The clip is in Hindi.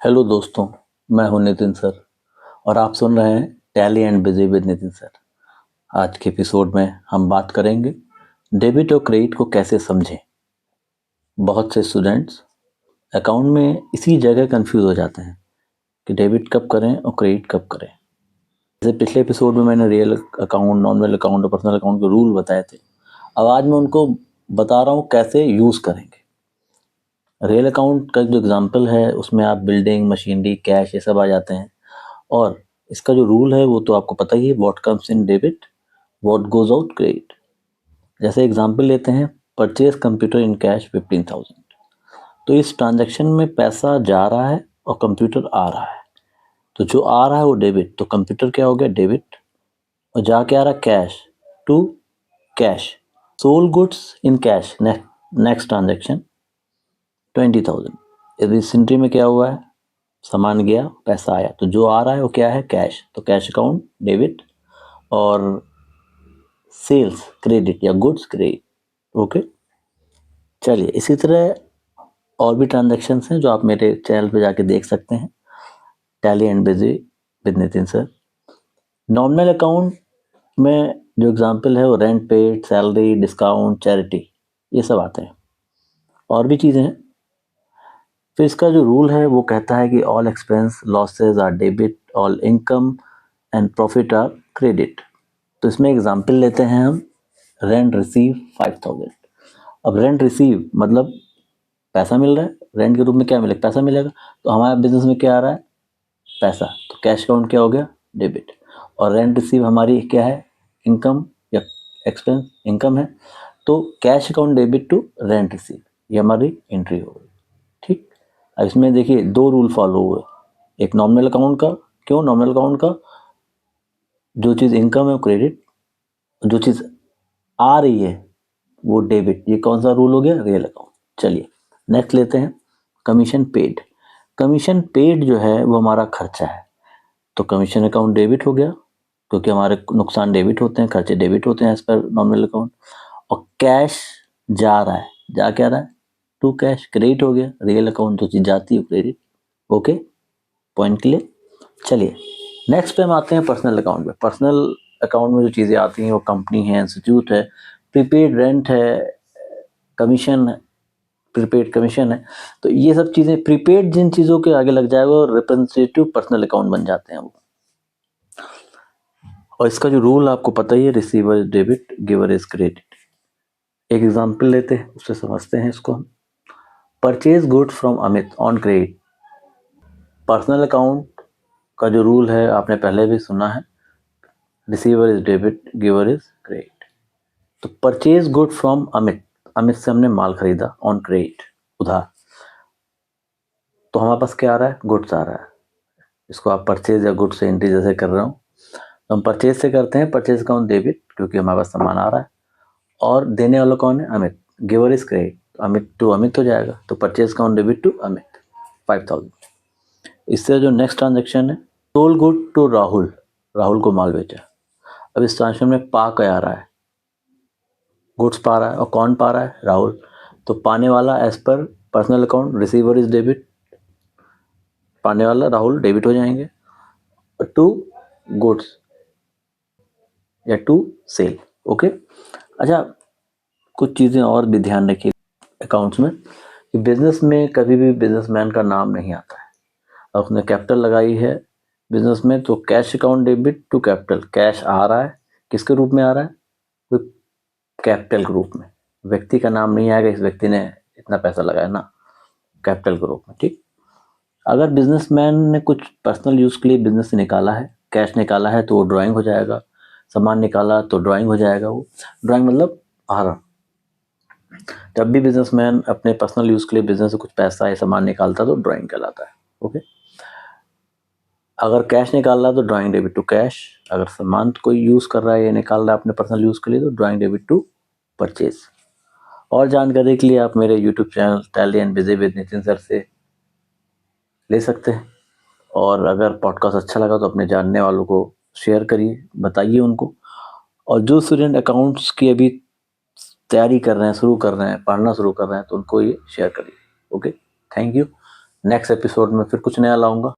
हेलो दोस्तों, मैं हूं नितिन सर और आप सुन रहे हैं tally and busy with Nitin sir. आज के एपिसोड में हम बात करेंगे डेबिट और क्रेडिट को कैसे समझें। बहुत से स्टूडेंट्स अकाउंट में इसी जगह कंफ्यूज हो जाते हैं कि डेबिट कब करें और क्रेडिट कब करें। जैसे पिछले एपिसोड में मैंने real account, non real account और पर्सनल अकाउंट के रूल बताए थे। अब आज मैं उनको बता रहा हूँ कैसे यूज़ करेंगे। रियल अकाउंट का जो एग्जांपल है उसमें आप बिल्डिंग, मशीनरी, कैश ये सब आ जाते हैं और इसका जो रूल है वो तो आपको पता ही है, what comes in debit what goes out credit. जैसे एग्जांपल लेते हैं, परचेज कंप्यूटर इन कैश 15,000। तो इस ट्रांजैक्शन में पैसा जा रहा है और कंप्यूटर आ रहा है। तो जो आ रहा है वो डेबिट, तो कंप्यूटर क्या हो गया, डेबिट। और जाके आ रहा cash to cash. Sold goods in cash, next transaction 20,000। यदि सिंट्री में क्या हुआ है, सामान गया, पैसा आया, तो जो आ रहा है वो क्या है, कैश। तो कैश अकाउंट डेबिट और सेल्स क्रेडिट या गुड्स क्रेडिट। ओके, चलिए इसी तरह और भी ट्रांजैक्शंस हैं जो आप मेरे चैनल पे जाके देख सकते हैं, tally and busy with Nitin sir. Nominal account में जो एग्जांपल है वो rent paid, salary, discount, charity, ये सब आते हैं। और भी चीज़ें हैं। फिर इसका जो रूल है वो कहता है कि all expense losses are debit, all income and profit are credit. तो इसमें एग्जांपल लेते हैं हम, रेंट रिसीव 5,000। अब रेंट रिसीव मतलब पैसा मिल रहा है, रेंट के रूप में क्या मिलेगा, पैसा मिलेगा। तो हमारे बिजनेस में क्या आ रहा है, पैसा। तो कैश अकाउंट क्या हो गया, डेबिट। और रेंट रिसीव हमारी क्या है, इनकम या एक्सपेंस, इनकम है। तो cash account debit to rent receive, ये हमारी एंट्री हो गई। ठीक। अब इसमें देखिए दो रूल फॉलो हुए, एक नॉमिनल अकाउंट का। क्यों नॉमिनल अकाउंट का, जो चीज़ इनकम है वो क्रेडिट, जो चीज़ आ रही है वो डेबिट। ये कौन सा रूल हो गया, रियल अकाउंट। चलिए नेक्स्ट लेते हैं, कमीशन पेड। कमीशन पेड जो है वो हमारा खर्चा है। तो कमीशन अकाउंट डेबिट हो गया, क्योंकि हमारे नुकसान डेबिट होते हैं, खर्चे डेबिट होते हैं एज पर नॉमिनल अकाउंट। और कैश जा रहा है, जा क्या रहा है, टू कैश, क्रेडिट हो गया। रियल अकाउंट जो चीज़ जाती है क्रेडिट। Okay, point clear. चलिए नेक्स्ट पे हम आते हैं पर्सनल अकाउंट पे। पर्सनल अकाउंट में जो चीज़ें आती हैं वो कंपनी है, इंस्टीट्यूट है, प्रीपेड रेंट है, कमीशन है, प्रीपेड कमीशन है। तो ये सब चीज़ें प्रीपेड जिन चीज़ों के आगे लग जाएगा और रिप्रेजेंटेटिव पर्सनल अकाउंट बन जाते हैं वो। और इसका जो रूल आपको पता ही है, receiver is debit, giver is credit. एक एग्जांपल लेते हैं, उससे समझते हैं इसको हम। Purchase good from Amit on credit. Personal account का जो रूल है आपने पहले भी सुना है, receiver is debit, giver is credit. तो purchase good from Amit, Amit से हमने माल खरीदा ऑन क्रेडिट, उधार। तो हमारे पास क्या आ रहा है, गुड्स आ रहा है। इसको आप परचेज या गुड्स से एंट्री जैसे कर रहा हूँ, तो हम परचेज से करते हैं, परचेज अकाउंट डेबिट, क्योंकि हमारे पास सामान आ रहा है। और देने वाला कौन है, Amit, giver is credit, Amit to Amit हो जाएगा। तो purchase account debit to Amit 5,000। इससे जो नेक्स्ट ट्रांजेक्शन है, sold good to Rahul, Rahul को माल बेचा। अब इस ट्रांजेक्शन में पा क्या आ रहा है, गुड्स पा रहा है, और कौन पा रहा है, राहुल। तो पाने वाला as per personal account, receiver is debit, पाने वाला राहुल डेबिट हो जाएंगे। टू गुड्स या टू सेल। ओके। अच्छा, कुछ चीज़ें और भी ध्यान रखिए अकाउंट्स में, कि बिजनेस में कभी भी बिजनेसमैन का नाम नहीं आता है। अब उसने कैपिटल लगाई है बिजनेस में, तो cash account debit to capital, cash आ रहा है, किसके रूप में आ रहा है, कोई कैपिटल के रूप में। व्यक्ति का नाम नहीं आएगा, इस व्यक्ति ने इतना पैसा लगाया ना, कैपिटल के रूप में। ठीक। अगर बिजनेसमैन ने कुछ पर्सनल यूज के लिए बिजनेस से निकाला है, कैश निकाला है, तो वो ड्राइंग हो जाएगा। सामान निकाला तो ड्राइंग हो जाएगा। वो ड्राइंग मतलब आहरण। जब भी बिजनेसमैन अपने पर्सनल यूज के लिए बिजनेस से कुछ पैसा या सामान निकालता है तो ड्राइंग कहलाता है। ओके। अगर कैश निकाल रहा है तो ड्राइंग डेबिट टू कैश। अगर सामान कोई यूज कर रहा है या निकाल रहा है अपने पर्सनल यूज के लिए, तो ड्राइंग डेबिट टू परचेज। और जानकारी के लिए आप मेरे YouTube channel tally and busy with Nitin sir से ले सकते हैं। और अगर पॉडकास्ट अच्छा लगा तो अपने जानने वालों को शेयर करिए, बताइए उनको। और जो स्टूडेंट अकाउंट्स की अभी तैयारी कर रहे हैं, शुरू कर रहे हैं, पढ़ना शुरू कर रहे हैं, तो उनको ये शेयर करिए। Okay, thank you. Next episode में फिर कुछ नया लाऊंगा।